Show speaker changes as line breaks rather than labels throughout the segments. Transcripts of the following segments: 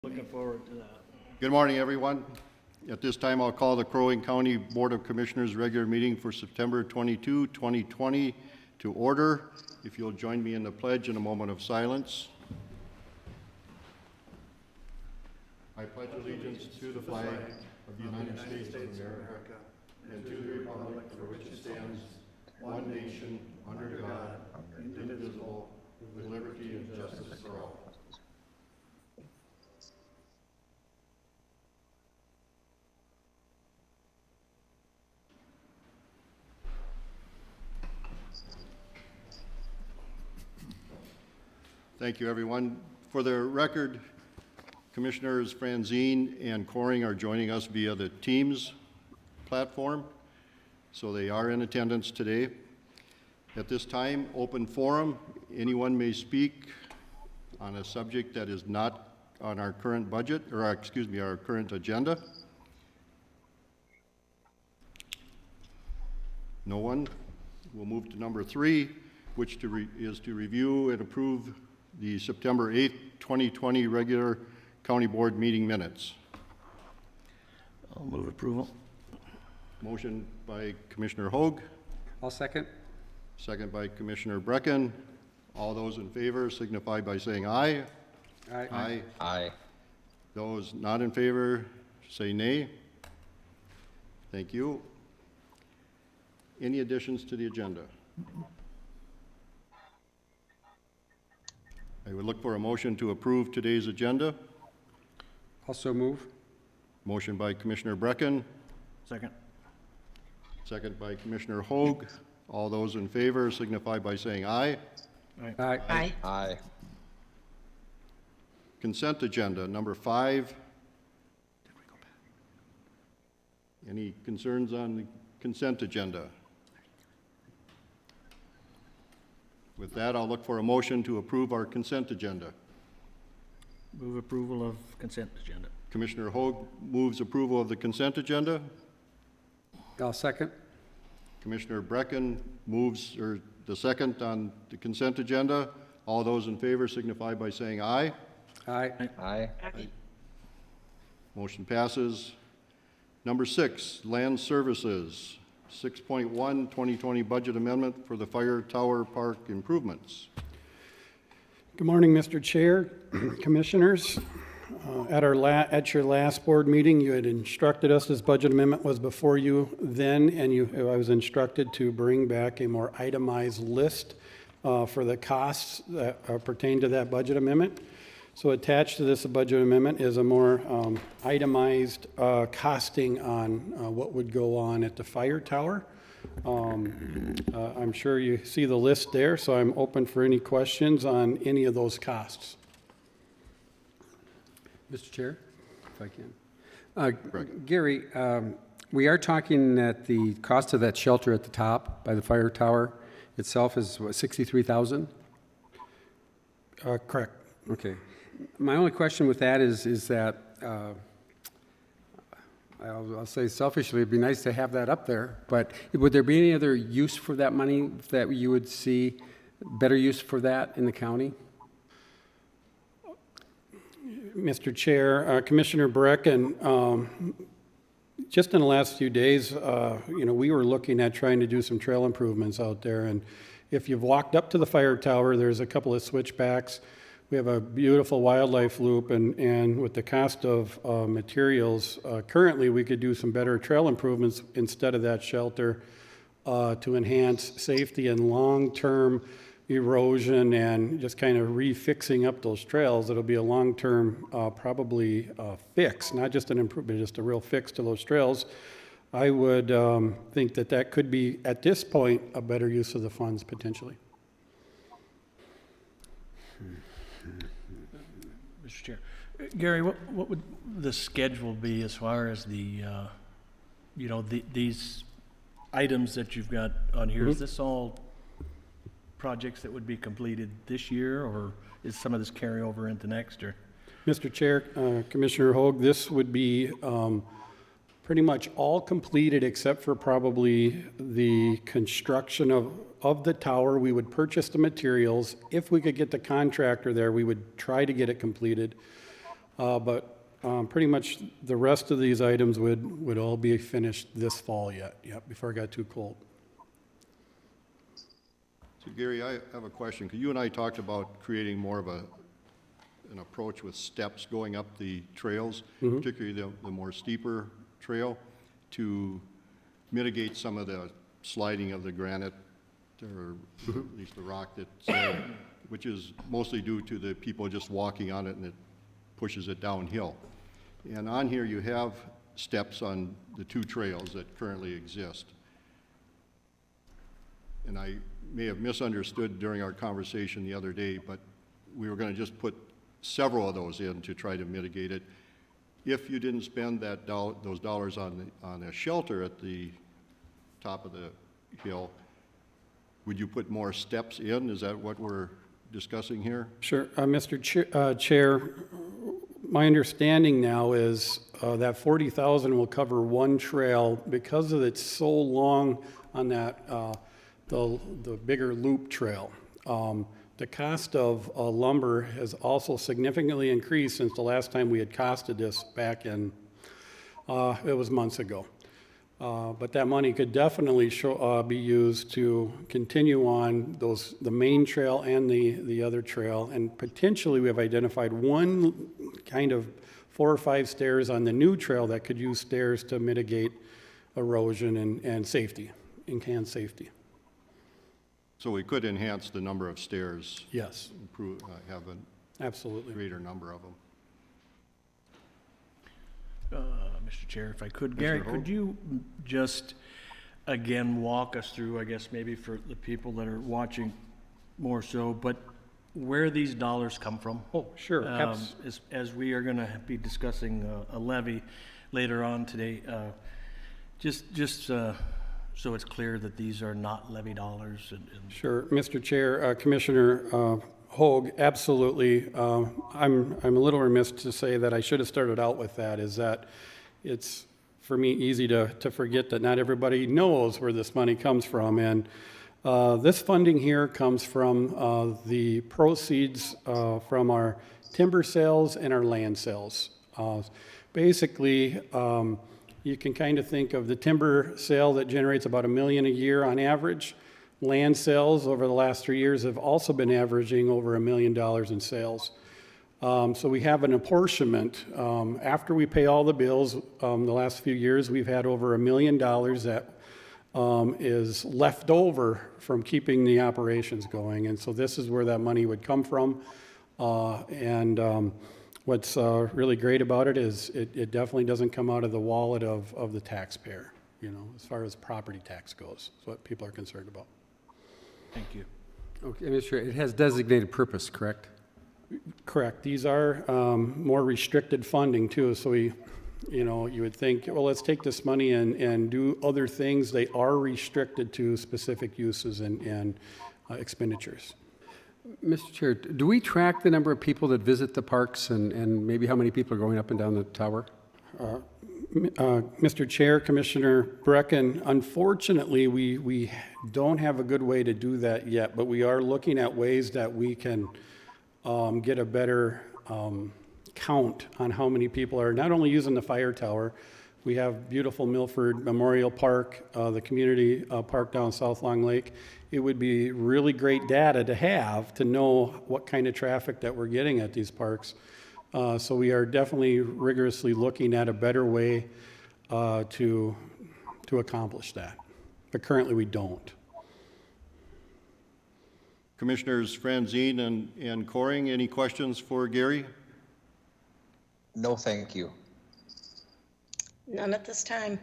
Looking forward to that.
Good morning, everyone. At this time, I'll call the Crow Wing County Board of Commissioners regular meeting for September 22, 2020 to order. If you'll join me in the pledge in a moment of silence. I pledge allegiance to the flag of the United States of America and to the republic for which it stands, one nation, under God, indivisible, with liberty and justice for all. Thank you, everyone. For the record, Commissioners Franzine and Coring are joining us via the Teams platform, so they are in attendance today. At this time, open forum. Anyone may speak on a subject that is not on our current budget, or our current agenda. No one. We'll move to number 3, which is to review and approve the September 8th, 2020 regular county board meeting minutes.
I'll move approval.
Motion by Commissioner Hoag.
I'll second.
Second by Commissioner Brecken. All those in favor signify by saying aye.
Aye.
Aye.
Aye.
Those not in favor say nay. Thank you. Any additions to the agenda? I would look for a motion to approve today's agenda.
Also move.
Motion by Commissioner Brecken.
Second.
Second by Commissioner Hoag. All those in favor signify by saying aye.
Aye.
Aye. Aye.
Consent agenda, number 5. Any concerns on the consent agenda? With that, I'll look for a motion to approve our consent agenda.
Move approval of consent agenda.
Commissioner Hoag moves approval of the consent agenda.
I'll second.
Commissioner Brecken moves, or the second on the consent agenda. All those in favor signify by saying aye.
Aye.
Aye.
Motion passes. Number 6, land services. 6.1, 2020 budget amendment for the fire tower park improvements.
Good morning, Mr. Chair, Commissioners. At your last board meeting, you had instructed us this budget amendment was before you then, and I was instructed to bring back a more itemized list for the costs that pertain to that budget amendment. So attached to this budget amendment is a more itemized costing on what would go on at the fire tower. I'm sure you see the list there, so I'm open for any questions on any of those costs.
Mr. Chair, if I can. Gary, we are talking that the cost of that shelter at the top by the fire tower itself is what, $63,000?
Correct.
Okay. My only question with that is that I'll say selfishly, it'd be nice to have that up there, but would there be any other use for that money that you would see better use for that in the county?
Mr. Chair, Commissioner Brecken, just in the last few days, we were looking at trying to do some trail improvements out there, and if you've walked up to the fire tower, there's a couple of switchbacks. We have a beautiful wildlife loop, and with the cost of materials, currently we could do some better trail improvements instead of that shelter to enhance safety and long-term erosion and just kind of refixing up those trails. It'll be a long-term probably fix, not just an improvement, just a real fix to those trails. I would think that could be, at this point, a better use of the funds potentially.
Mr. Chair. Gary, what would the schedule be as far as the, these items that you've got on here? Is this all projects that would be completed this year, or is some of this carry over into next? Or
Mr. Chair, Commissioner Hoag, this would be pretty much all completed except for probably the construction of the tower. We would purchase the materials. If we could get the contractor there, we would try to get it completed. But pretty much the rest of these items would all be finished this fall yet, before it got too cold.
So Gary, I have a question, because you and I talked about creating more of an approach with steps going up the trails, particularly the more steeper trail, to mitigate some of the sliding of the granite, or at least the rock that's, which is mostly due to the people just walking on it, and it pushes it downhill. And on here you have steps on the two trails that currently exist. And I may have misunderstood during our conversation the other day, but we were going to just put several of those in to try to mitigate it. If you didn't spend those dollars on a shelter at the top of the hill, would you put more steps in? Is that what we're discussing here?
Sure. Mr. Chair, my understanding now is that 40,000 will cover one trail because of it's so long on that, the bigger loop trail. The cost of lumber has also significantly increased since the last time we had costed this back in, it was months ago. But that money could definitely be used to continue on the main trail and the other trail. And potentially we have identified one kind of 4 or 5 stairs on the new trail that could use stairs to mitigate erosion and safety, enhance safety.
So we could enhance the number of stairs.
Yes,
Improve, have a
absolutely.
greater number of them.
Mr. Chair, if I could, Gary,
Hogue?
could you just again walk us through, I guess maybe for the people that are watching more so, but where these dollars come from?
Oh, sure.
As we are going to be discussing a levy later on today, just so it's clear that these are not levy dollars.
Sure, Mr. Chair, Commissioner Hogue, absolutely. I'm a little remiss to say that I should have started out with that, is that it's, for me, easy to forget that not everybody knows where this money comes from. And this funding here comes from the proceeds from our timber sales and our land sales. Basically, you can kind of think of the timber sale that generates about $1 million a year on average. Land sales over the last 3 years have also been averaging over $1 million in sales. So we have an apportionment. After we pay all the bills, the last few years, we've had over $1 million that is left over from keeping the operations going. And so this is where that money would come from. What's really great about it is it definitely doesn't come out of the wallet of the taxpayer, as far as property tax goes. That's what people are concerned about.
Thank you.
Okay, Mr. Chair, it has designated purpose, correct?
Correct. These are more restricted funding too. So you would think, well, let's take this money and do other things. They are restricted to specific uses and expenditures.
Mr. Chair, do we track the number of people that visit the parks and maybe how many people are going up and down the tower?
Mr. Chair, Commissioner Brecken, unfortunately, we don't have a good way to do that yet, but we are looking at ways that we can get a better count on how many people are not only using the fire tower. We have beautiful Milford Memorial Park, the community park down South Long Lake. It would be really great data to have to know what kind of traffic that we're getting at these parks. So we are definitely rigorously looking at a better way to accomplish that. But currently we don't.
Commissioners Franzine and Coring, any questions for Gary?
No, thank you.
None at this time.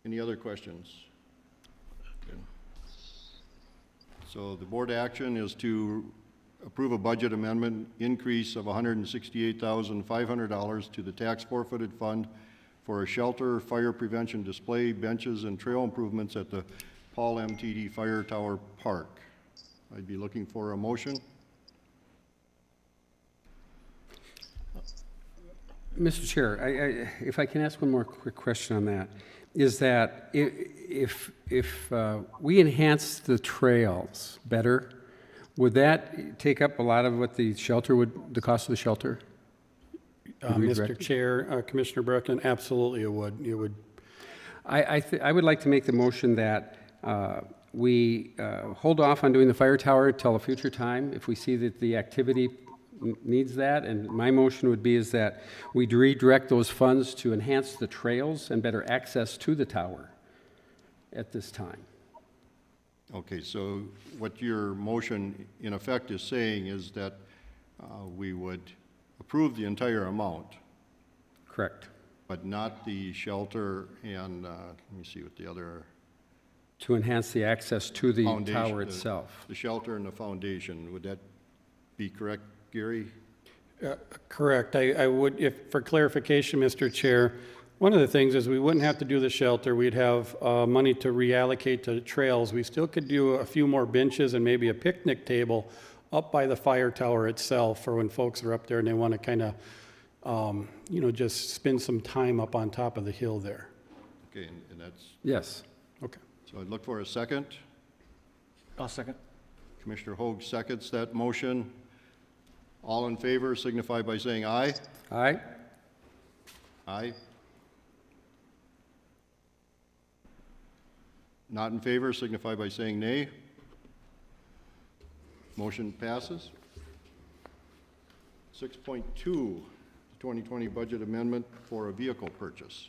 Any other questions? So the board action is to approve a budget amendment increase of $168,500 to the tax forfeited fund for a shelter, fire prevention display, benches, and trail improvements at the Paul MTD Fire Tower Park. I'd be looking for a motion.
Mr. Chair, if I can ask one more quick question on that, is that if we enhance the trails better, Would that take up a lot of what the shelter would, the cost of the shelter? Would we direct
Mr. Chair, Commissioner Breckland, absolutely it would. It would.
I would like to make the motion that we hold off on doing the fire tower till a future time if we see that the activity needs that. And my motion would be is that we redirect those funds to enhance the trails and better access to the tower at this time.
Okay, so what your motion in effect is saying is that we would approve the entire amount,
Correct.
but not the shelter and, let me see what the other,
To enhance the access to the
foundation.
tower itself.
The shelter and the foundation, would that be correct, Gary?
Correct. I would, if, for clarification, Mr. Chair, one of the things is we wouldn't have to do the shelter. We'd have money to reallocate to trails. We still could do a few more benches and maybe a picnic table up by the fire tower itself for when folks are up there and they want to kind of, just spend some time up on top of the hill there.
Okay, and that's,
Yes.
Okay.
so I'd look for a second.
I'll second.
Commissioner Hoag seconds that motion. All in favor signify by saying aye.
Aye?
Aye. Not in favor signify by saying nay. Motion passes. 6.2, the 2020 budget amendment for a vehicle purchase.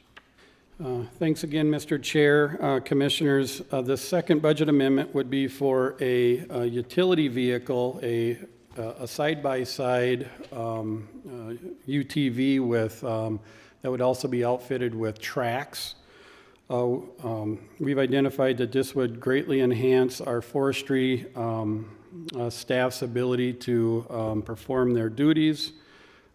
Thanks again, Mr. Chair, Commissioners. The second budget amendment would be for a utility vehicle, a side-by-side UTV with, that would also be outfitted with tracks. We've identified that this would greatly enhance our forestry staff's ability to perform their duties,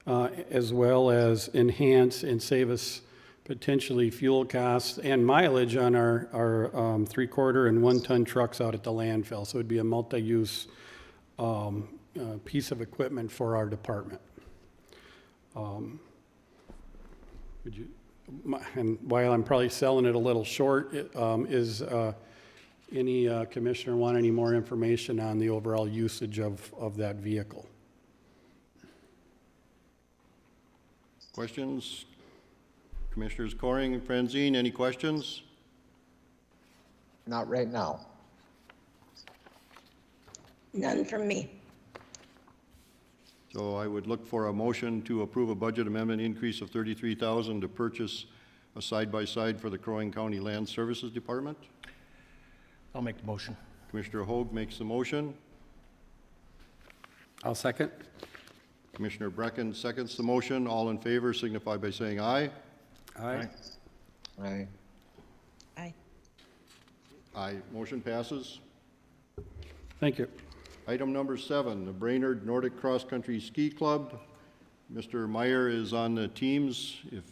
as well as enhance and save us potentially fuel costs and mileage on our 3/4 and 1-ton trucks out at the landfill. So it'd be a multi-use piece of equipment for our department. And while I'm probably selling it a little short, is any commissioner want any more information on the overall usage of that vehicle?
Questions? Commissioners Coring and Franzine, any questions?
Not right now.
None from me.
So I would look for a motion to approve a budget amendment increase of $33,000 to purchase a side-by-side for the Crow Wing County Land Services Department.
I'll make the motion.
Commissioner Hoag makes the motion.
I'll second.
Commissioner Brecken seconds the motion. All in favor signify by saying aye.
Aye.
Aye.
Aye.
Aye. Motion passes.
Thank you.
Item number 7, the Brainerd Nordic Cross Country Ski Club. Mr. Meyer is on the teams. If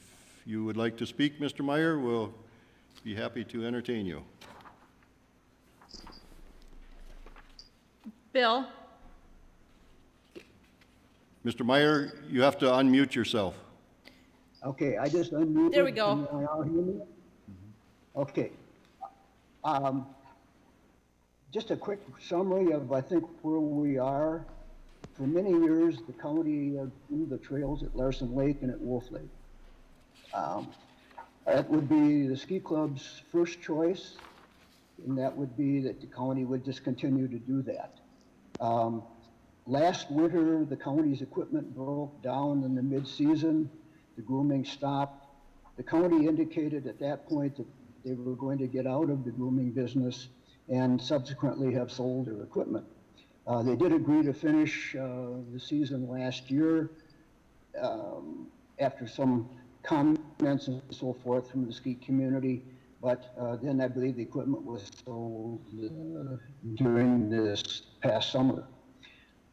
you would like to speak, Mr. Meyer, we'll be happy to entertain you.
Bill,
Mr. Meyer, you have to unmute yourself.
Okay, I just unmuted.
There we go.
Can you all hear me? Okay. Just a quick summary of, I think, where we are. For many years, the county grew the trails at Larson Lake and at Wolf Lake. That would be the ski club's first choice, and that would be that the county would just continue to do that. Last winter, the county's equipment broke down in the mid-season. The grooming stopped. The county indicated at that point that they were going to get out of the grooming business and subsequently have sold their equipment. They did agree to finish the season last year after some comments and so forth from the ski community, but then I believe the equipment was sold during this past summer.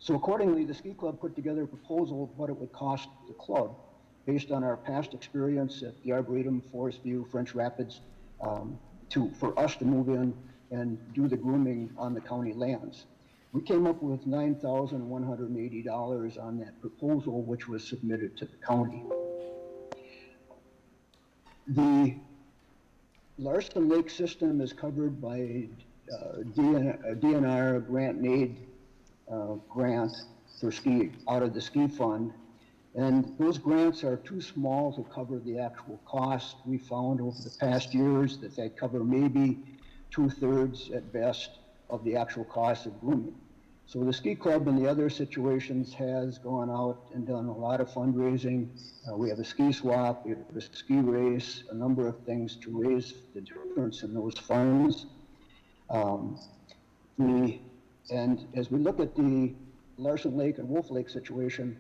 So accordingly, the ski club put together a proposal of what it would cost the club based on our past experience at the Arboretum, Forest View, French Rapids, for us to move in and do the grooming on the county lands. We came up with $9,180 on that proposal, which was submitted to the county. The Larson Lake system is covered by DNR grant and aid grant for ski, out of the ski fund. And those grants are too small to cover the actual cost. We found over the past years that they cover maybe 2/3 at best of the actual cost of grooming. So the ski club in the other situations has gone out and done a lot of fundraising. We have a ski swap, we have a ski race, a number of things to raise the difference in those funds. And as we look at the Larson Lake and Wolf Lake situation,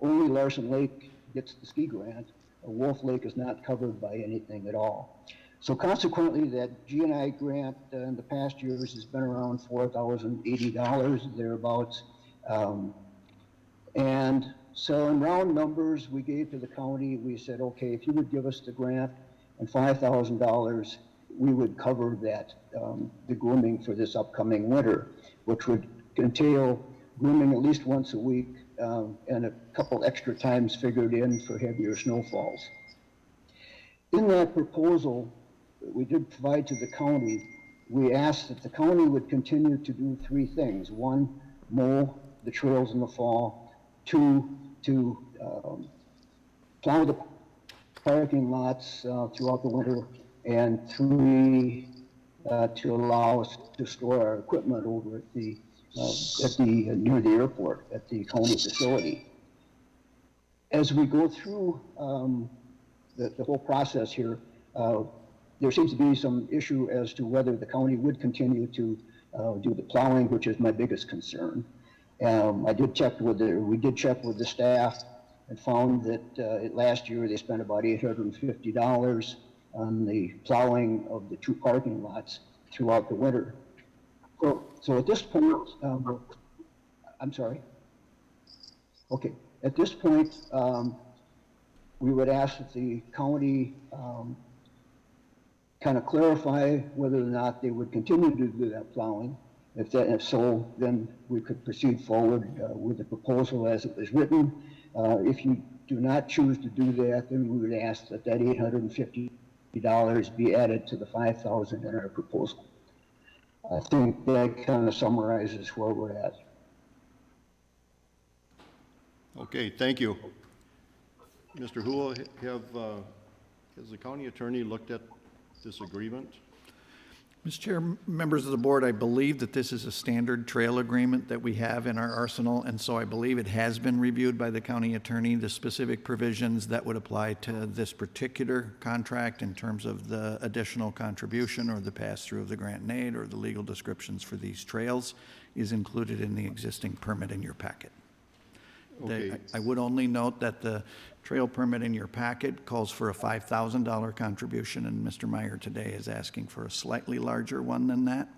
only Larson Lake gets the ski grant. Wolf Lake is not covered by anything at all. So consequently, that G&I grant in the past years has been around $4,080 thereabouts. And so in round numbers, we gave to the county, we said, okay, if you would give us the grant and $5,000, we would cover that, the grooming for this upcoming winter, which would entail grooming at least once a week and a couple extra times figured in for heavier snowfalls. In that proposal that we did provide to the county, we asked that the county would continue to do three things. One, mow the trails in the fall. Two, to plow the parking lots throughout the winter. And three, to allow us to store our equipment over at the near the airport, at the county facility. As we go through the whole process here, there seems to be some issue as to whether the county would continue to do the plowing, which is my biggest concern. We did check with the staff and found that last year they spent about $850 on the plowing of the two parking lots throughout the winter. So at this point, I'm sorry. Okay, at this point, we would ask that the county kind of clarify whether or not they would continue to do that plowing. If so, then we could proceed forward with the proposal as it was written. If you do not choose to do that, then we would ask that $850 be added to the $5,000 in our proposal. I think that kind of summarizes where we're at.
Okay, thank you. Mr. Houle, has the county attorney looked at this agreement?
Mr. Chair, members of the board, I believe that this is a standard trail agreement that we have in our arsenal, and so I believe it has been reviewed by the county attorney, the specific provisions that would apply to this particular contract in terms of the additional contribution or the pass-through of the grant and aid or the legal descriptions for these trails is included in the existing permit in your packet.
Okay.
I would only note that the trail permit in your packet calls for a $5,000 contribution, and Mr. Meyer today is asking for a slightly larger one than that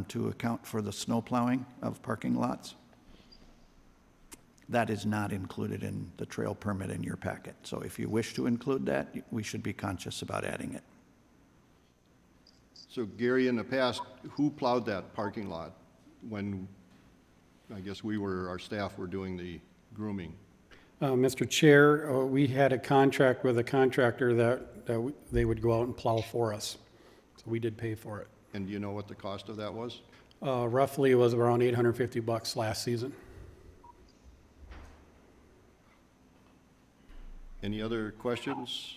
to account for the snow plowing of parking lots. That is not included in the trail permit in your packet. So if you wish to include that, we should be conscious about adding it.
So Gary, in the past, who plowed that parking lot when, I guess our staff were doing the grooming?
Mr. Chair, we had a contract with a contractor that they would go out and plow for us. So we did pay for it.
And do you know what the cost of that was?
Roughly, it was around $850 last season.
Any other questions?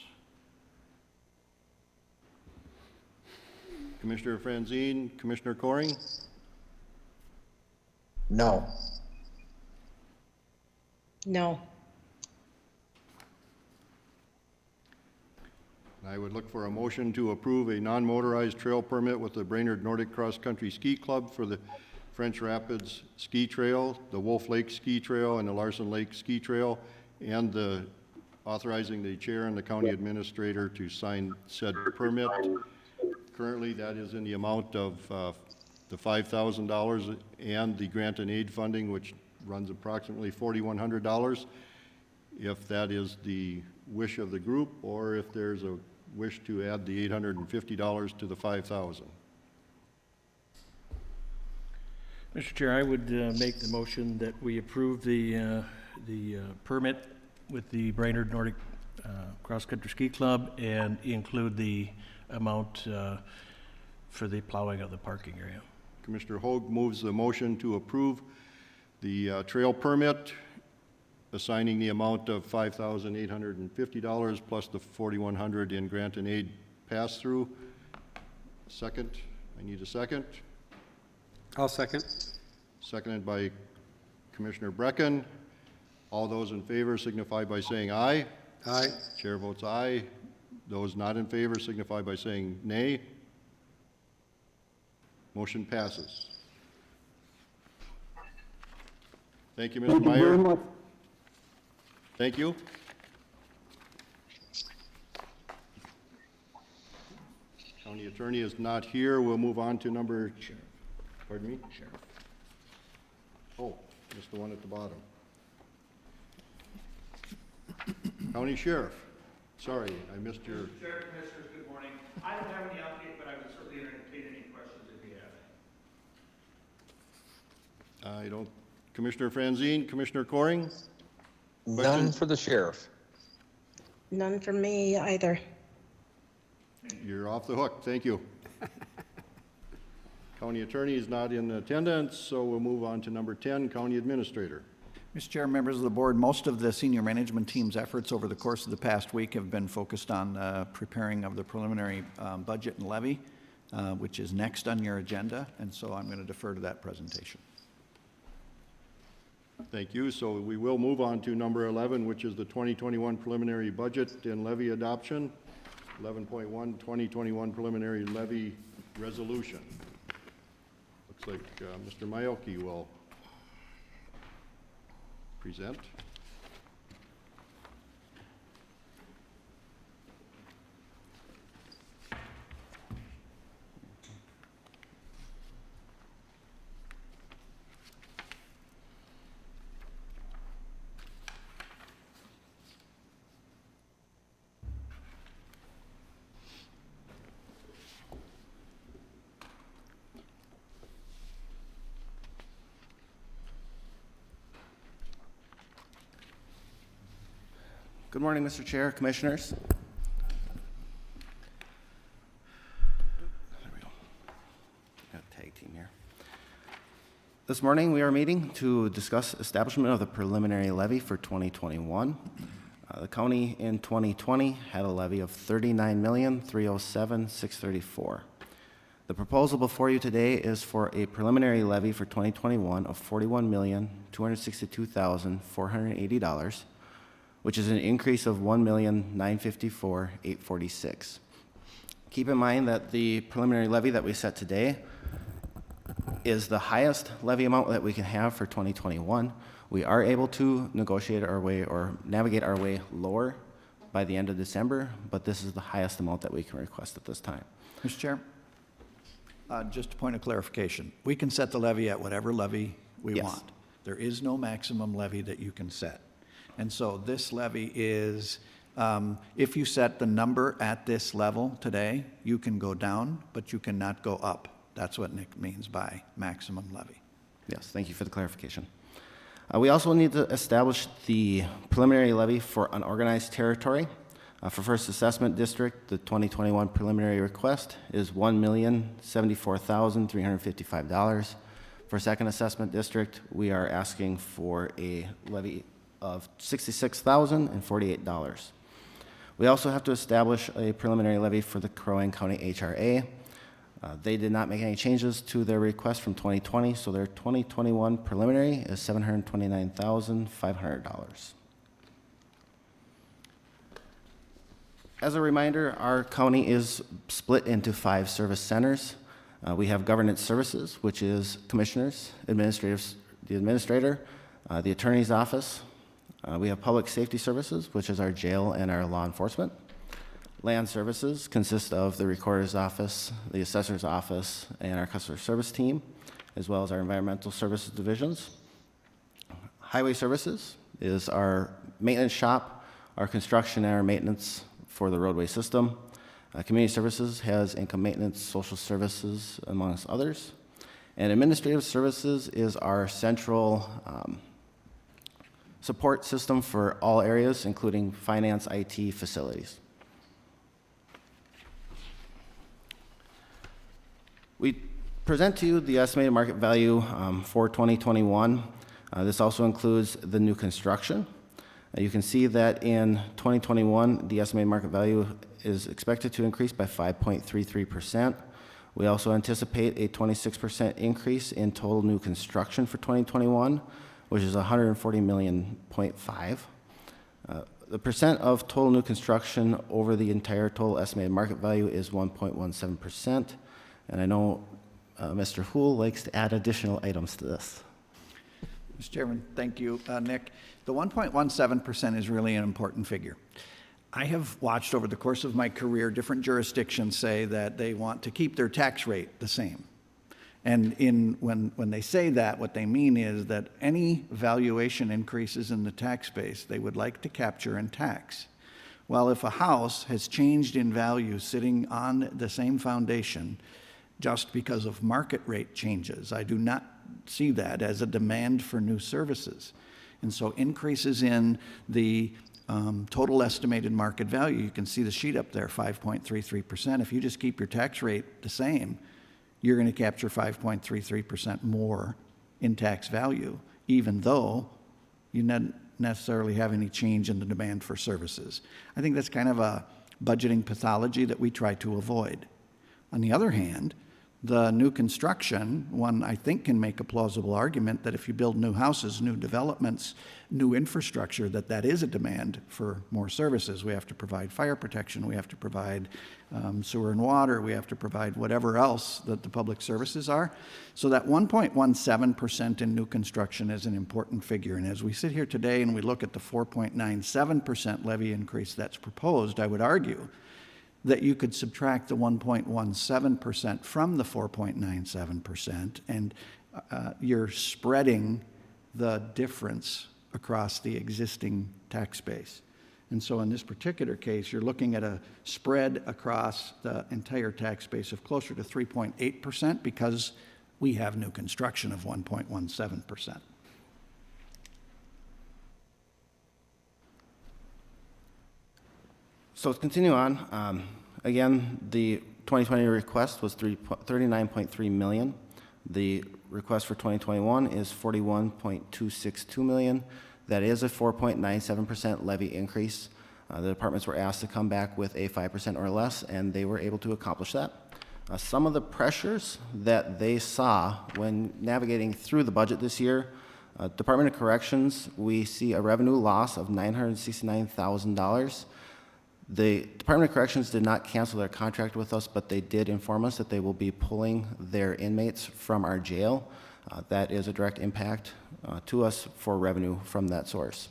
Commissioner Franzine, Commissioner Coring?
No.
No.
I would look for a motion to approve a non-motorized trail permit with the Brainerd Nordic Cross Country Ski Club for the French Rapids Ski Trail, the Wolf Lake Ski Trail, and the Larson Lake Ski Trail, and authorizing the chair and the county administrator to sign said permit. Currently, that is in the amount of the $5,000 and the grant and aid funding, which runs approximately $4,100. If that is the wish of the group, or if there's a wish to add the $850 to the $5,000.
Mr. Chair, I would make the motion that we approve the permit with the Brainerd Nordic Cross Country Ski Club and include the amount for the plowing of the parking area.
Commissioner Hoag moves the motion to approve the trail permit, assigning the amount of $5,850 plus the $4,100 in grant and aid pass-through. Second, I need a second.
I'll second.
Seconded by Commissioner Brecken. All those in favor signify by saying aye.
Aye.
Chair votes aye. Those not in favor signify by saying nay. Motion passes. Thank you, Mr.
Thank you very
Meyer.
much.
Thank you. County Attorney is not here. We'll move on to number... Pardon me? Sheriff. Oh, missed the one at the bottom. County Sheriff. Sorry, I missed your...
Sheriff, Commissioners, good morning. I don't have any update, but I would certainly entertain any questions if you have any.
I don't... Commissioner Franzine, Commissioner Coring?
None for the sheriff.
None from me either.
You're off the hook. Thank you. County Attorney is not in attendance, so we'll move on to number 10, County Administrator.
Mr. Chair, members of the board, most of the senior management team's efforts over the course of the past week have been focused on preparing of the preliminary budget and levy, which is next on your agenda, and so I'm going to defer to that presentation.
Thank you. So we will move on to number 11, which is the 2021 preliminary budget and levy adoption. 11.1, 2021 preliminary levy resolution. Looks like Mr. Mayoki will present.
Good morning, Mr. Chair, Commissioners. There we go. Got a tag team here. This morning, we are meeting to discuss establishment of the preliminary levy for 2021. The county in 2020 had a levy of $39,307,634. The proposal before you today is for a preliminary levy for 2021 of $41,262,480. Which is an increase of $1,954,846. Keep in mind that the preliminary levy that we set today is the highest levy amount that we can have for 2021. We are able to negotiate our way or navigate our way lower by the end of December, but this is the highest amount that we can request at this time.
Mr. Chair, just a point of clarification. We can set the levy at whatever levy we
Yes.
want. There is no maximum levy that you can set. And so this levy is, if you set the number at this level today, you can go down, but you cannot go up. That's what Nick means by maximum levy.
Yes, thank you for the clarification. We also need to establish the preliminary levy for unorganized territory. For First Assessment District, the 2021 preliminary request is $1,074,355. For Second Assessment District, we are asking for a levy of $66,048. We also have to establish a preliminary levy for the Crow Wing County HRA. They did not make any changes to their request from 2020, so their 2021 preliminary is $729,500. As a reminder, our county is split into 5 service centers. We have governance services, which is commissioners, the administrator, the attorney's office. We have public safety services, which is our jail and our law enforcement. Land services consist of the recorder's office, the assessor's office, and our customer service team, as well as our environmental services divisions. Highway services is our maintenance shop, our construction and our maintenance for the roadway system. Community services has income maintenance, social services, amongst others. And administrative services is our central support system for all areas, including finance, IT, facilities. We present to you the estimated market value for 2021. This also includes the new construction. You can see that in 2021, the estimated market value is expected to increase by 5.33%. We also anticipate a 26% increase in total new construction for 2021, which is 140 million. The percent of total new construction over the entire total estimated market value is 1.17%. And I know Mr. Hool likes to add additional items to this.
Mr. Chairman, thank you. Nick, the 1.17% is really an important figure. I have watched over the course of my career different jurisdictions say that they want to keep their tax rate the same. And when they say that, what they mean is that any valuation increases in the tax base they would like to capture in tax. Well, if a house has changed in value sitting on the same foundation just because of market rate changes, I do not see that as a demand for new services. And so increases in the total estimated market value, you can see the sheet up there, 5.33%. If you just keep your tax rate the same, you're going to capture 5.33% more in tax value, even though you don't necessarily have any change in the demand for services. I think that's kind of a budgeting pathology that we try to avoid. On the other hand, the new construction, one I think can make a plausible argument that if you build new houses, new developments, new infrastructure, that is a demand for more services. We have to provide fire protection, we have to provide sewer and water, we have to provide whatever else that the public services are. So that 1.17% in new construction is an important figure. And as we sit here today and we look at the 4.97% levy increase that's proposed, I would argue that you could subtract the 1.17% from the 4.97%, and you're spreading the difference across the existing tax base. And so in this particular case, you're looking at a spread across the entire tax base of closer to 3.8% because we have new construction of 1.17%.
So let's continue on. Again, the 2020 request was 39.3 million. The request for 2021 is 41.262 million. That is a 4.97% levy increase. The departments were asked to come back with a 5% or less, and they were able to accomplish that. Some of the pressures that they saw when navigating through the budget this year, Department of Corrections, we see a revenue loss of $969,000. The Department of Corrections did not cancel their contract with us, but they did inform us that they will be pulling their inmates from our jail. That is a direct impact to us for revenue from that source.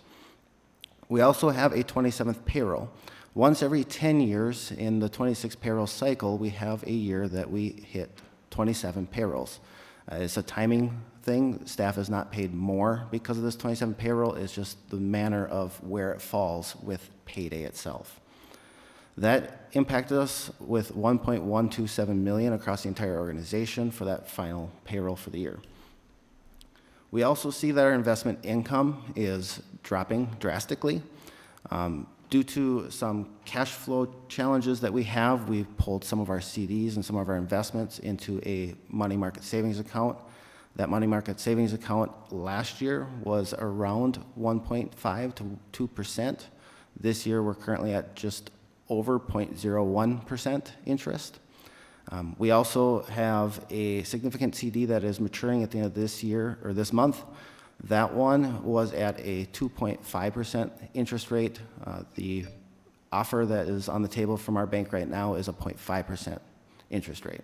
We also have a 27th payroll. Once every 10 years in the 26 payroll cycle, we have a year that we hit 27 payrolls. It's a timing thing. Staff is not paid more because of this 27 payroll. It's just the manner of where it falls with payday itself. That impacted us with 1.127 million across the entire organization for that final payroll for the year. We also see that our investment income is dropping drastically. Due to some cash flow challenges that we have, we've pulled some of our CDs and some of our investments into a money market savings account. That money market savings account last year was around 1.5 to 2%. This year, we're currently at just over 0.01% interest. We also have a significant CD that is maturing at the end of this year or this month. That one was at a 2.5% interest rate. The offer that is on the table from our bank right now is a 0.5% interest rate.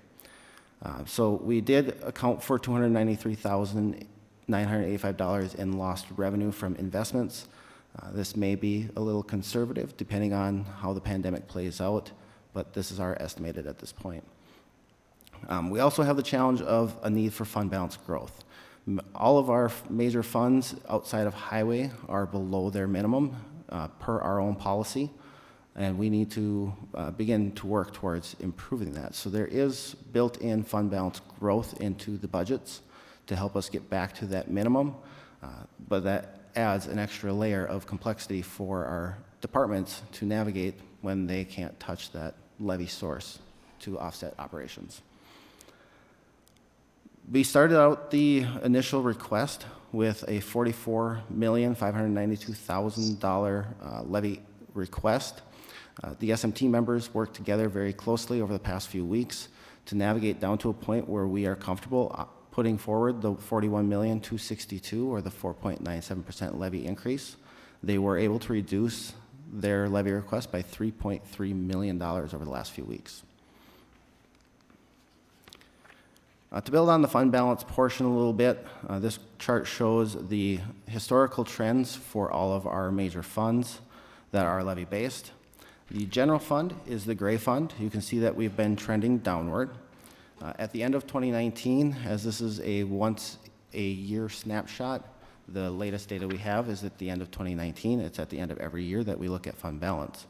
So we did account for $293,985 in lost revenue from investments. This may be a little conservative depending on how the pandemic plays out, but this is our estimated at this point. We also have the challenge of a need for fund balance growth. All of our major funds outside of highway are below their minimum per our own policy, and we need to begin to work towards improving that. So there is built-in fund balance growth into the budgets to help us get back to that minimum, but that adds an extra layer of complexity for our departments to navigate when they can't touch that levy source to offset operations. We started out the initial request with a $44,592,000 levy request. The SMT members worked together very closely over the past few weeks to navigate down to a point where we are comfortable putting forward the $41,262,000 or the 4.97% levy increase. They were able to reduce their levy request by $3.3 million over the last few weeks. To build on the fund balance portion a little bit, this chart shows the historical trends for all of our major funds that are levy-based. The general fund is the gray fund. You can see that we've been trending downward. At the end of 2019, as this is a once-a-year snapshot, the latest data we have is at the end of 2019. It's at the end of every year that we look at fund balance.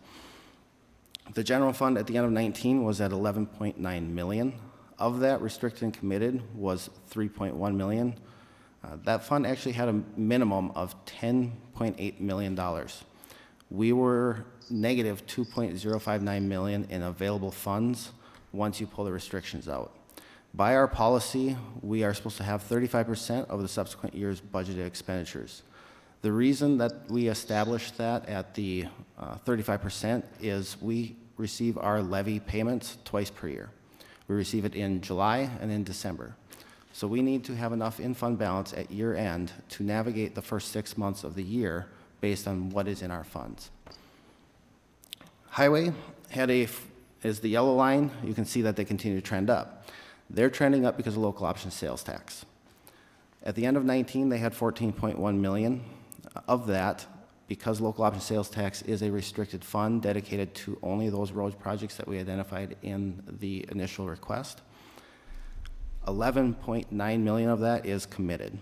The general fund at the end of 19 was at 11.9 million. Of that, restricted and committed was 3.1 million. That fund actually had a minimum of $10.8 million. We were negative 2.059 million in available funds once you pull the restrictions out. By our policy, we are supposed to have 35% of the subsequent year's budgeted expenditures. The reason that we established that at the 35% is we receive our levy payments twice per year. We receive it in July and in December. So we need to have enough in fund balance at year end to navigate the first 6 months of the year based on what is in our funds. Highway is the yellow line. You can see that they continue to trend up. They're trending up because of local option sales tax. At the end of 19, they had 14.1 million. Of that, because local option sales tax is a restricted fund dedicated to only those road projects that we identified in the initial request, 11.9 million of that is committed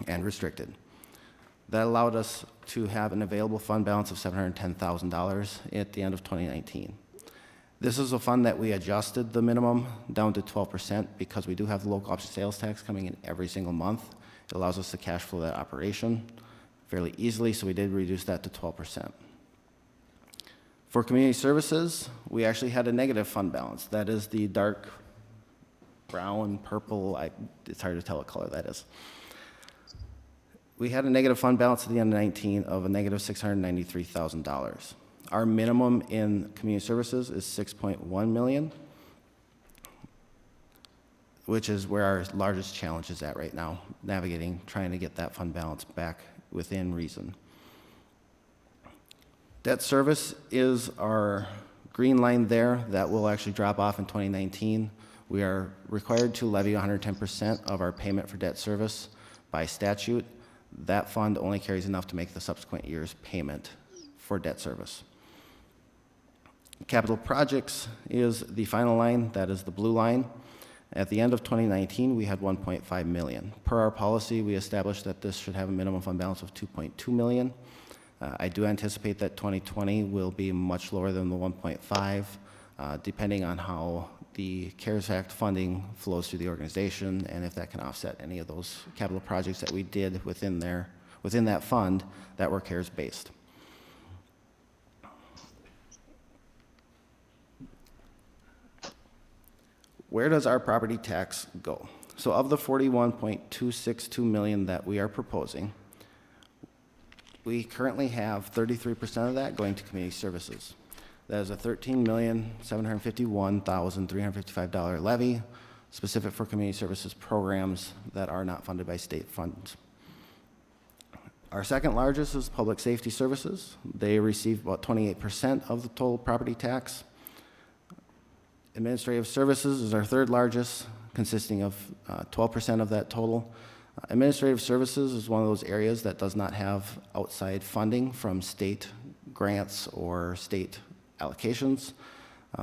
and restricted. That allowed us to have an available fund balance of $710,000 at the end of 2019. This is a fund that we adjusted the minimum down to 12% because we do have the local option sales tax coming in every single month. It allows us to cash flow that operation fairly easily, so we did reduce that to 12%. For community services, we actually had a negative fund balance. That is the dark brown, purple, it's hard to tell what color that is. We had a negative fund balance at the end of 19 of a negative $693,000. Our minimum in community services is 6.1 million, which is where our largest challenge is at right now, navigating, trying to get that fund balance back within reason. Debt service is our green line there. That will actually drop off in 2019. We are required to levy 110% of our payment for debt service by statute. That fund only carries enough to make the subsequent year's payment for debt service. Capital projects is the final line. That is the blue line. At the end of 2019, we had 1.5 million. Per our policy, we established that this should have a minimum fund balance of 2.2 million. I do anticipate that 2020 will be much lower than the 1.5, depending on how the CARES Act funding flows through the organization and if that can offset any of those capital projects that we did within that fund that were CARES based. Where does our property tax go? So of the 41.262 million that we are proposing, we currently have 33% of that going to community services. That is a $13,751,355 levy specific for community services programs that are not funded by state funds. Our second largest is public safety services. They receive about 28% of the total property tax. Administrative services is our third largest, consisting of 12% of that total. Administrative services is one of those areas that does not have outside funding from state grants or state allocations,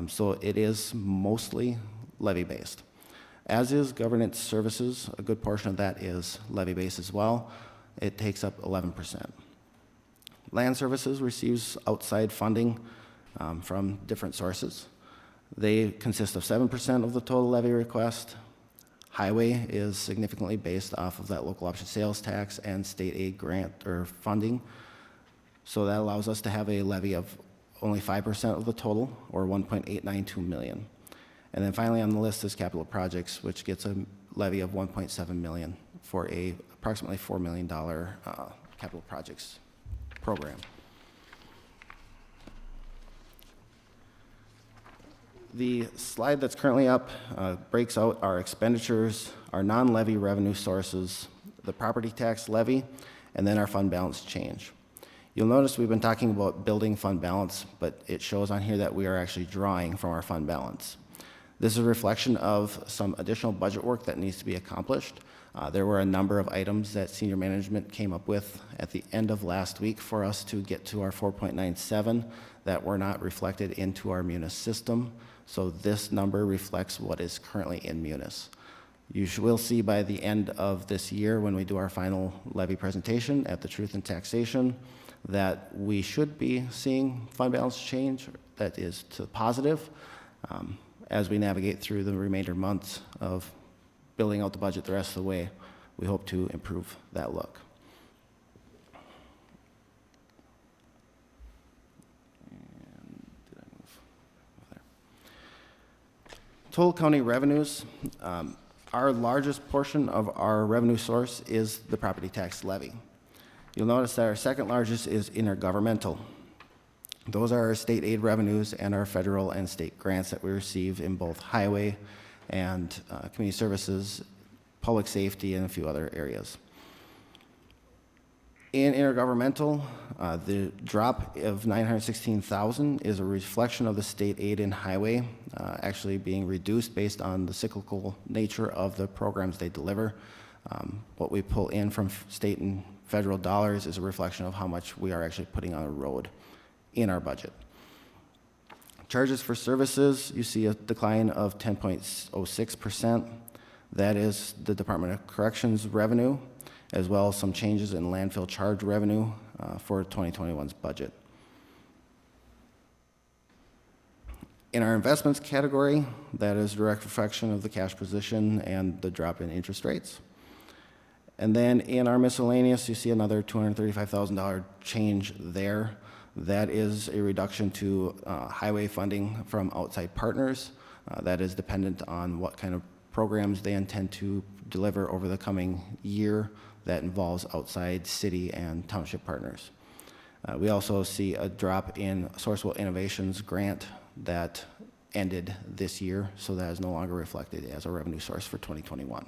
so it is mostly levy-based. As is governance services, a good portion of that is levy-based as well. It takes up 11%. Land services receives outside funding from different sources. They consist of 7% of the total levy request. Highway is significantly based off of that local option sales tax and state aid grant or funding. So that allows us to have a levy of only 5% of the total, or 1.892 million. And then finally on the list is capital projects, which gets a levy of $1.7 million for a approximately $4 million capital projects program. The slide that's currently up breaks out our expenditures, our non-levy revenue sources, the property tax levy, and then our fund balance change. You'll notice we've been talking about building fund balance, but it shows on here that we are actually drawing from our fund balance. This is a reflection of some additional budget work that needs to be accomplished. There were a number of items that senior management came up with at the end of last week for us to get to our 4.97 that were not reflected into our Munis system. So this number reflects what is currently in Munis. You will see by the end of this year when we do our final levy presentation at the Truth in Taxation that we should be seeing fund balance change that is to the positive as we navigate through the remainder months of building out the budget the rest of the way. We hope to improve that look. Total county revenues, our largest portion of our revenue source is the property tax levy. You'll notice that our second largest is intergovernmental. Those are our state aid revenues and our federal and state grants that we receive in both highway and community services, public safety, and a few other areas. In intergovernmental, the drop of $916,000 is a reflection of the state aid in highway actually being reduced based on the cyclical nature of the programs they deliver. What we pull in from state and federal dollars is a reflection of how much we are actually putting on the road in our budget. Charges for services, you see a decline of 10.06%. That is the Department of Corrections revenue, as well as some changes in landfill charge revenue for 2021's budget. In our investments category, that is a direct reflection of the cash position and the drop in interest rates. And then in our miscellaneous, you see another $235,000 change there. That is a reduction to highway funding from outside partners. That is dependent on what kind of programs they intend to deliver over the coming year that involves outside city and township partners. We also see a drop in Sourcewell Innovations grant that ended this year, so that is no longer reflected as a revenue source for 2021.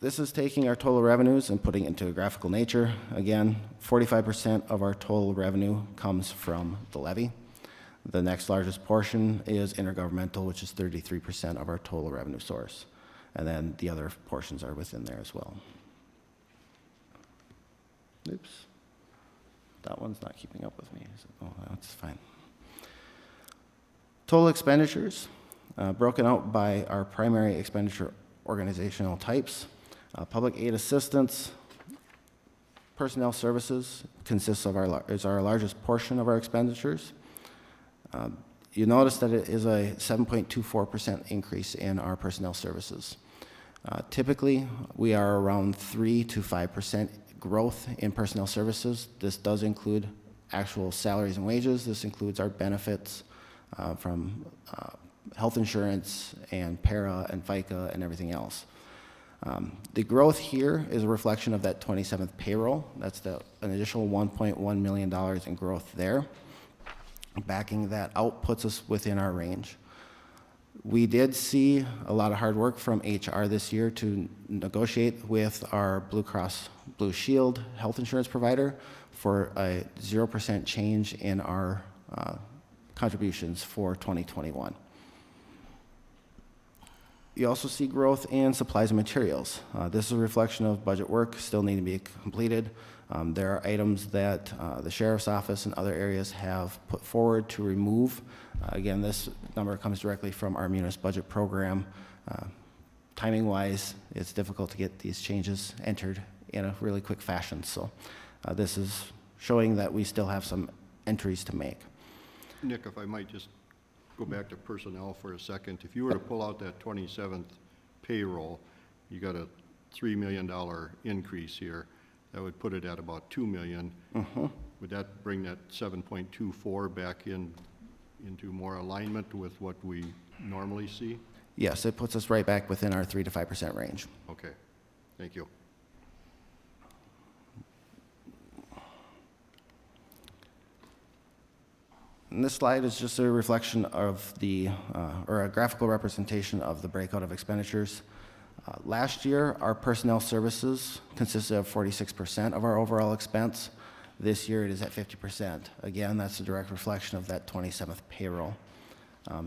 This is taking our total revenues and putting it into a graphical nature. Again, 45% of our total revenue comes from the levy. The next largest portion is intergovernmental, which is 33% of our total revenue source. And then the other portions are within there as well. Oops. That one's not keeping up with me. Oh, that's fine. Total expenditures, broken out by our primary expenditure organizational types. Public aid assistance, personnel services consists of is our largest portion of our expenditures. You notice that it is a 7.24% increase in our personnel services. Typically, we are around 3 to 5% growth in personnel services. This does include actual salaries and wages. This includes our benefits from health insurance and para and FICA and everything else. The growth here is a reflection of that 27th payroll. That's an additional $1.1 million in growth there. Backing that out puts us within our range. We did see a lot of hard work from HR this year to negotiate with our Blue Cross Blue Shield health insurance provider for a 0% change in our contributions for 2021. You also see growth in supplies and materials. This is a reflection of budget work still needing to be completed. There are items that the Sheriff's Office and other areas have put forward to remove. Again, this number comes directly from our Munis budget program. Timing-wise, it's difficult to get these changes entered in a really quick fashion. So this is showing that we still have some entries to make.
Nick, if I might just go back to personnel for a second. If you were to pull out that 27th payroll, you got a $3 million increase here. That would put it at about $2 million. Would that bring that 7.24 back into more alignment with what we normally see?
Yes, it puts us right back within our 3 to 5% range.
Okay, thank you.
And this slide is just a reflection of or a graphical representation of the breakout of expenditures. Last year, our personnel services consisted of 46% of our overall expense. This year, it is at 50%. Again, that's a direct reflection of that 27th payroll.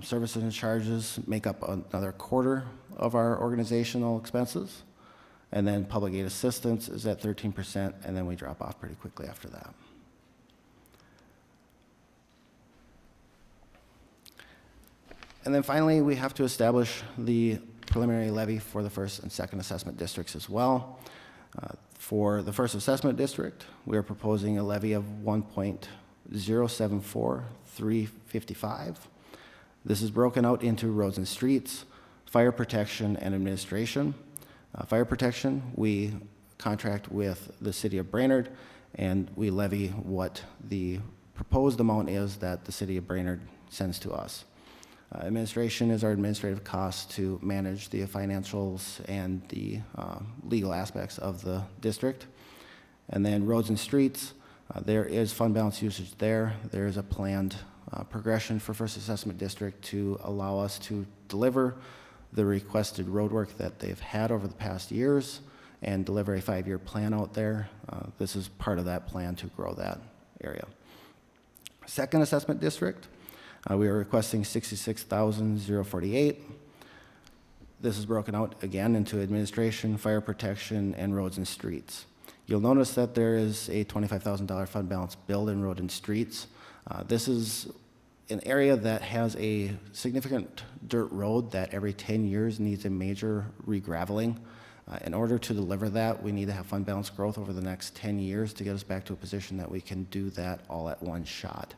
Services and charges make up another quarter of our organizational expenses. And then public aid assistance is at 13%, and then we drop off pretty quickly after that. And then finally, we have to establish the preliminary levy for the first and second assessment districts as well. For the first assessment district, we are proposing a levy of $1.074355. This is broken out into roads and streets, fire protection, and administration. Fire protection, we contract with the city of Brainerd, and we levy what the proposed amount is that the city of Brainerd sends to us. Administration is our administrative cost to manage the financials and the legal aspects of the district. And then roads and streets, there is fund balance usage there. There is a planned progression for First Assessment District to allow us to deliver the requested roadwork that they've had over the past years and deliver a 5-year plan out there. This is part of that plan to grow that area. Second Assessment District, we are requesting $66,048. This is broken out again into administration, fire protection, and roads and streets. You'll notice that there is a $25,000 fund balance build in road and streets. This is an area that has a significant dirt road that every 10 years needs a major regraveling. In order to deliver that, we need to have fund balance growth over the next 10 years to get us back to a position that we can do that all at one shot.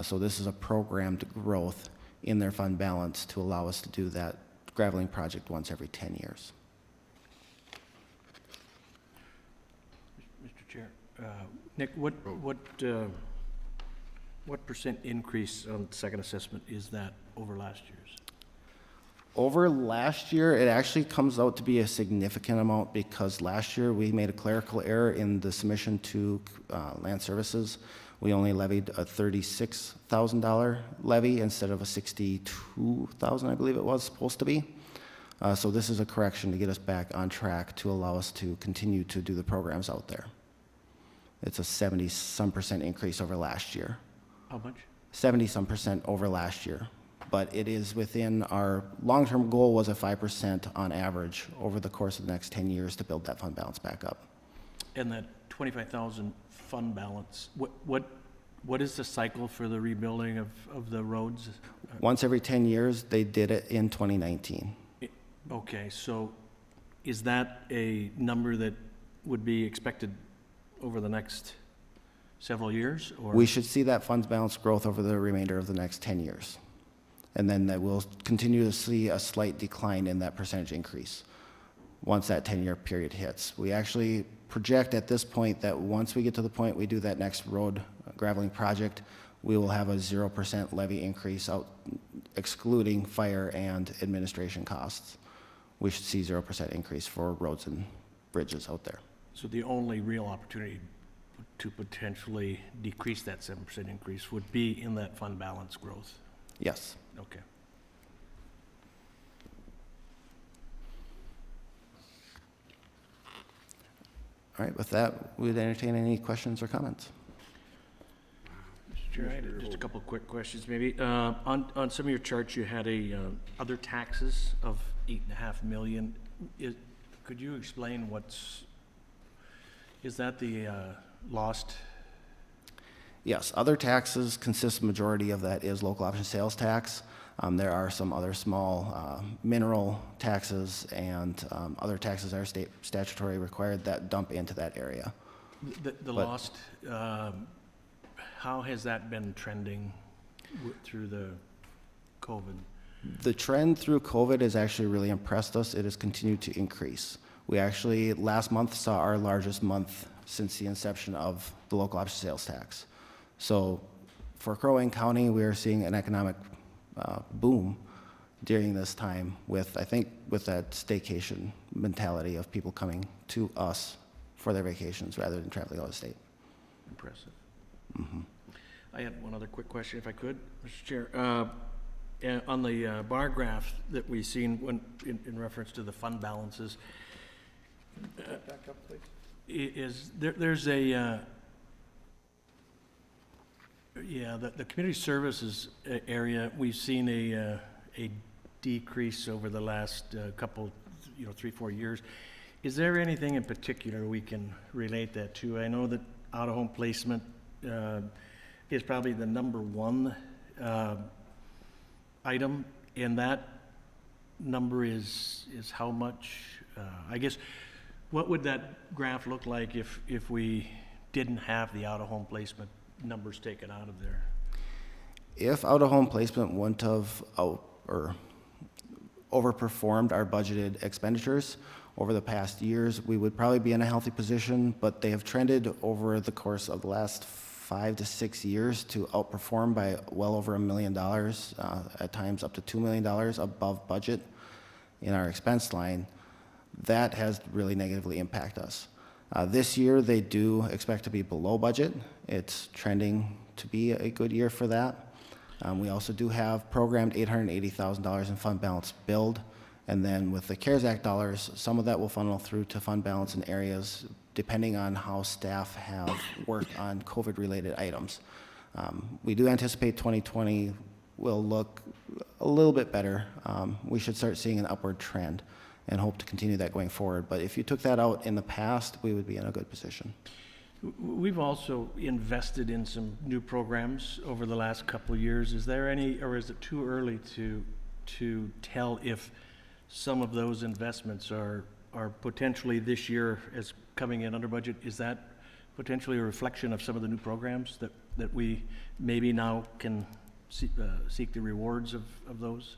So this is a programmed growth in their fund balance to allow us to do that graveling project once every 10 years.
Mr. Chair, Nick, what percent increase on second assessment is that over last year's?
Over last year, it actually comes out to be a significant amount because last year we made a clerical error in the submission to Land Services. We only levied a $36,000 levy instead of a $62,000, I believe it was supposed to be. So this is a correction to get us back on track to allow us to continue to do the programs out there. It's a 70-some% increase over last year.
How much?
70-some% over last year. But it is within our long-term goal was a 5% on average over the course of the next 10 years to build that fund balance back up.
And that 25,000 fund balance, what is the cycle for the rebuilding of the roads?
Once every 10 years, they did it in 2019.
Okay, so is that a number that would be expected over the next several years? Or?
We should see that funds balance growth over the remainder of the next 10 years. And then that we'll continue to see a slight decline in that percentage increase once that 10-year period hits. We actually project at this point that once we get to the point we do that next road graveling project, we will have a 0% levy increase out, excluding fire and administration costs. We should see 0% increase for roads and bridges out there.
So the only real opportunity to potentially decrease that 7% increase would be in that fund balance growth?
Yes.
Okay.
All right, with that, we would entertain any questions or comments.
Mr. Chair, I had just a couple of quick questions maybe. On some of your charts, you had other taxes of $8.5 million. Could you explain is that the lost?
Yes, other taxes consist, majority of that is local option sales tax. There are some other small mineral taxes and other taxes that are statutory required that dump into that area.
The lost, how has that been trending through the COVID?
The trend through COVID has actually really impressed us. It has continued to increase. We actually, last month, saw our largest month since the inception of the local option sales tax. So for Crow Wing County, we are seeing an economic boom during this time with, I think, with that staycation mentality of people coming to us for their vacations rather than traveling out of state.
Impressive. I had one other quick question, if I could, Mr. Chair. On the bar graph that we seen in reference to the fund balances,
Back up, please.
there's a, the community services area, we've seen a decrease over the last couple, 3-4 years. Is there anything in particular we can relate that to? I know that out-of-home placement is probably the number one item, and that number is how much? I guess, what would that graph look like if we didn't have the out-of-home placement numbers taken out of there?
If out-of-home placement wouldn't have overperformed our budgeted expenditures over the past years, we would probably be in a healthy position, but they have trended over the course of the last 5 to 6 years to outperform by well over $1 million, at times up to $2 million above budget in our expense line. That has really negatively impacted us. This year, they do expect to be below budget. It's trending to be a good year for that. We also do have programmed $880,000 in fund balance build, and then with the CARES Act dollars, some of that will funnel through to fund balance in areas depending on how staff have worked on COVID-related items. We do anticipate 2020 will look a little bit better. We should start seeing an upward trend and hope to continue that going forward. But if you took that out in the past, we would be in a good position.
We've also invested in some new programs over the last couple of years. Is there any, or is it too early to tell if some of those investments are potentially this year as coming in under budget? Is that potentially a reflection of some of the new programs that we maybe now can seek the rewards of those?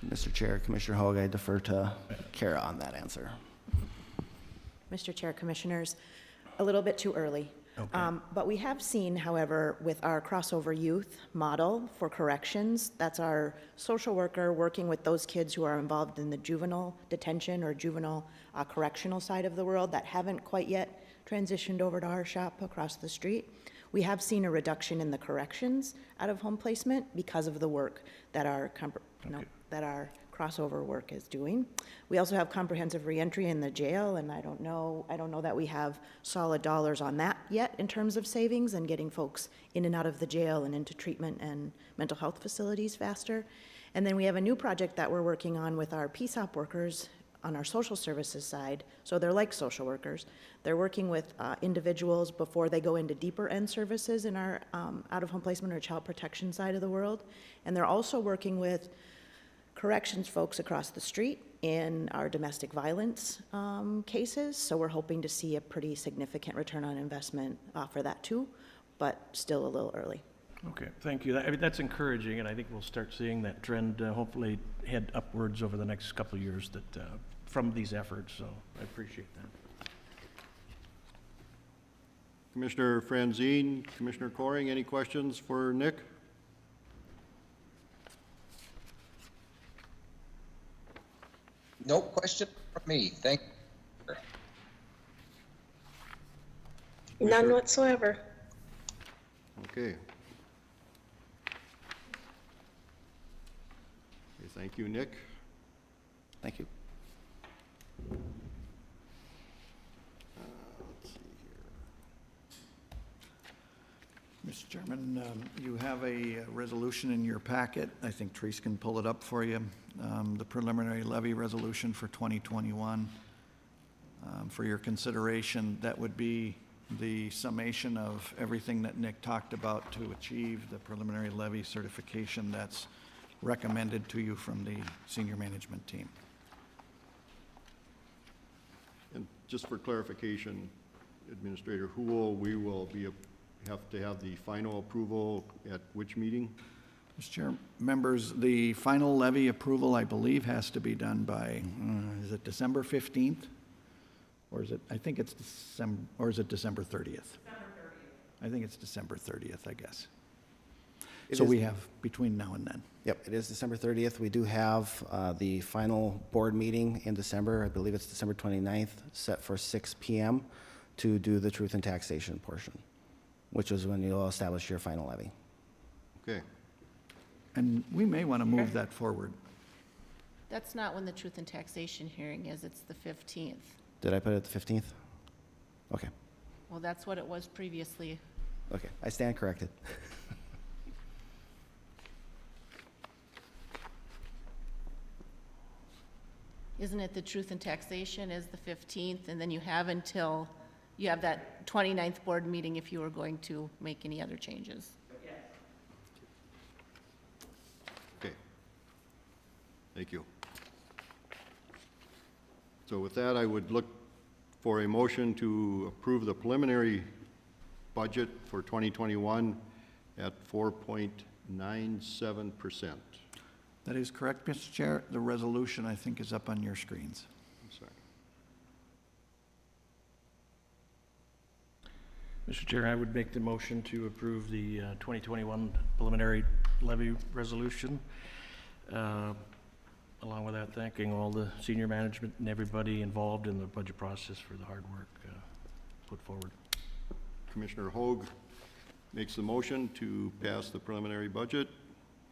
Mr. Chair, Commissioner Hoag, I defer to Kara on that answer.
Mr. Chair, Commissioners, a little bit too early.
Okay.
But we have seen, however, with our crossover youth model for corrections, that's our social worker working with those kids who are involved in the juvenile detention or juvenile correctional side of the world that haven't quite yet transitioned over to our shop across the street. We have seen a reduction in the corrections out of home placement because of the work that our crossover work is doing. We also have comprehensive reentry in the jail, and I don't know that we have solid dollars on that yet in terms of savings and getting folks in and out of the jail and into treatment and mental health facilities faster. And then we have a new project that we're working on with our PSOP workers on our social services side. So they're like social workers. They're working with individuals before they go into deeper end services in our out-of-home placement or child protection side of the world. And they're also working with corrections folks across the street in our domestic violence cases. So we're hoping to see a pretty significant return on investment for that too, but still a little early.
Okay, thank you. That's encouraging, and I think we'll start seeing that trend hopefully head upwards over the next couple of years from these efforts, so I appreciate that.
Commissioner Franzine, Commissioner Coring, any questions for Nick?
No question from me. Thank you.
None whatsoever.
Okay. Thank you, Nick.
Thank you.
Let's see here.
Mr. Chairman, you have a resolution in your packet. I think Therese can pull it up for you. The preliminary levy resolution for 2021. For your consideration, that would be the summation of everything that Nick talked about to achieve the preliminary levy certification that's recommended to you from the senior management team.
And just for clarification, Administrator Hool, we will have to have the final approval at which meeting?
Mr. Chair, members, the final levy approval, I believe, has to be done by, is it December 15th? Or is it, I think it's December, or is it December 30th? December 30th. I think it's December 30th, I guess.
It
So
is-
we have between now and then.
Yep, it is December 30th. We do have the final board meeting in December. I believe it's December 29th, set for 6 PM to do the truth and taxation portion, which is when you'll establish your final levy.
Okay.
And we may want to move that forward.
That's not when the truth and taxation hearing is, it's the 15th.
Did I put it at the 15th? Okay,
Well, that's what it was previously.
okay, I stand corrected.
Isn't it the truth and taxation is the 15th, and then you have until, you have that 29th board meeting if you were going to make any other changes?
Okay. Thank you. So with that, I would look for a motion to approve the preliminary budget for 2021 at 4.97%.
That is correct, Mr. Chair. The resolution, I think, is up on your screens.
I'm sorry.
Mr. Chair, I would make the motion to approve the 2021 preliminary levy resolution. Along with that, thanking all the senior management and everybody involved in the budget process for the hard work put forward.
Commissioner Hoag makes the motion to pass the preliminary budget.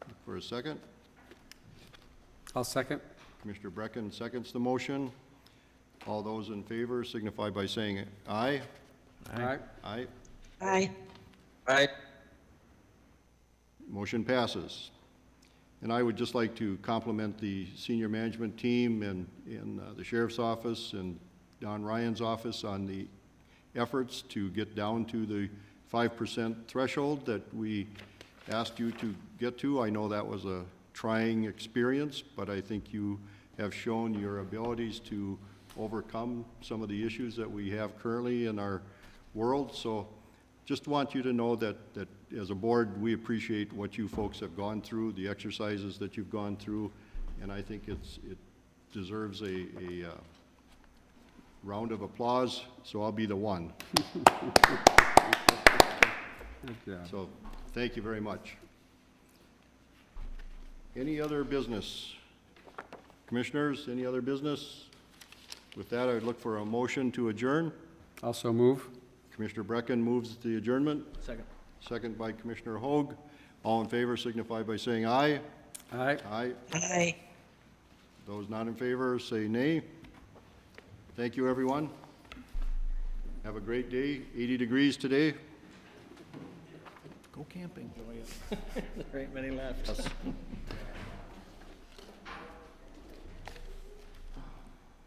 Look for a second.
I'll second.
Commissioner Brecken seconds the motion. All those in favor signify by saying aye.
Aye.
Aye.
Aye.
Aye.
Motion passes. And I would just like to compliment the senior management team and the sheriff's office and Don Ryan's office on the efforts to get down to the 5% threshold that we asked you to get to. I know that was a trying experience, but I think you have shown your abilities to overcome some of the issues that we have currently in our world. So just want you to know that as a board, we appreciate what you folks have gone through, the exercises that you've gone through, and I think it deserves a round of applause, so I'll be the one.
Good job.
So thank you very much. Any other business? Commissioners, any other business? With that, I would look for a motion to adjourn.
Also move.
Commissioner Brecken moves the adjournment.
Second.
Second by Commissioner Hoag. All in favor signify by saying aye.
Aye.
Aye.
Aye.
Those not in favor say nay. Thank you, everyone. Have a great day. 80 degrees today.
Go camping.
There ain't many left.